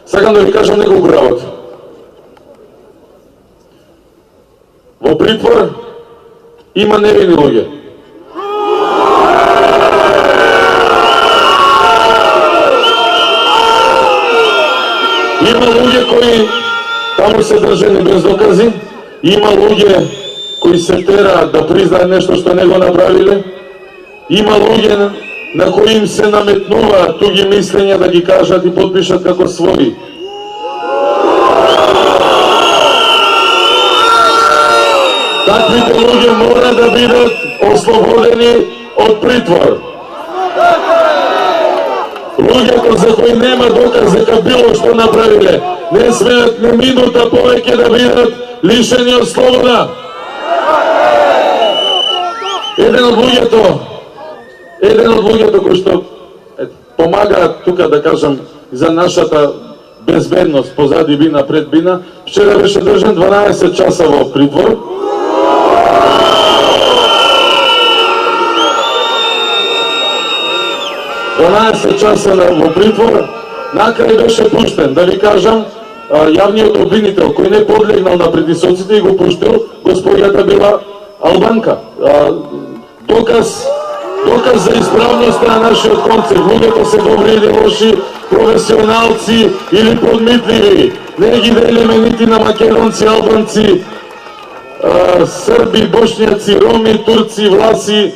Сакам да ви кажам неколку работи. Во притвор има невини луѓе. Има луѓе кои таму се држани без докази, има луѓе кои се тераат да признаат нешто што не го направиле, има луѓе на кои им се наметнуваат туги мислења да ги кажат и подпишат како своји. Таквите луѓе мора да бидат ослободени од притвор. Луѓето за кои нема доказ дека било што направиле, не смеат ни минута повеќе да бидат лишени од слобода. Еден од луѓето кои што помагаат тука, да кажам, за нашата безбедност позади бина, пред бина, вчера беше држан 12 часа во притвор. Во притвор, накрај беше пуштен. Да ви кажам, јавниот обвинител кој не подлегнал на притисоците и го пуштил, господјата била албанка. Доказ за исправноста на нашиот концепт. Луѓето се добри или лоши, професионалци или подмитливи. Не ги делиме нити на македонци, албанци, срби, бошњаци, роми, турци, власи,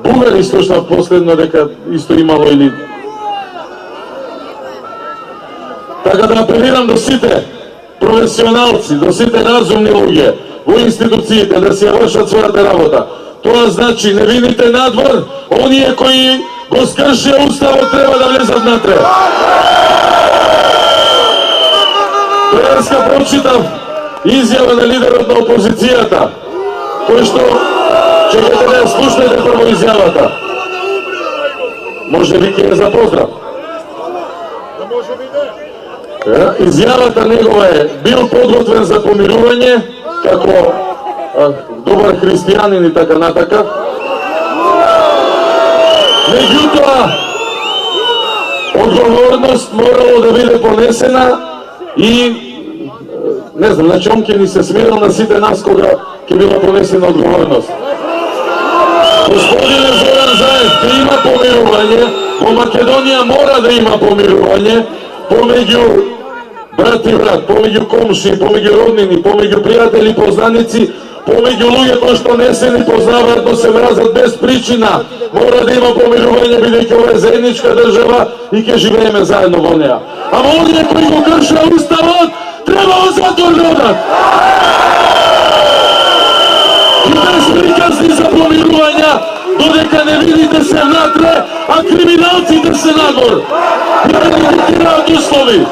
бугари, слушнав последно дека исто имало или. Така да апелирам до сите професионалци, до сите разумни луѓе во институциите да си ја вршат својата работа. Тоа значи невините надвор, оние кои го скршија уставот треба да влезат натре. Преска прочитав изјава на лидерот на опозицијата, кој што чекате да ја слушнете прво изјавата. Може би ќе ја запоздрав. Изјавата негова е: бил подготвен за помирување како добар христијанин и така натака. Меѓутоа, одговорност морало да биде понесена и не знам, значи он ќе ни се смирил на сите нас кога ќе била понесена одговорност. Господине Зоран Заев, ќе има помирување, во Македонија мора да има помирување помеѓу брат и брат, помеѓу комши, помеѓу роднини, помеѓу пријатели, познаници, помеѓу луѓе кои што не се ни познаваат, но се мразат без причина. Мора да има помирување, бидејќи ова е заедничка држава и ќе живееме заедно во неа. Ама оние кои го кршеа уставот, треба во затвор да одат. И без приказни за помирувања, додека невините се внатре, а криминалците се нагор. И да не диктираат услови.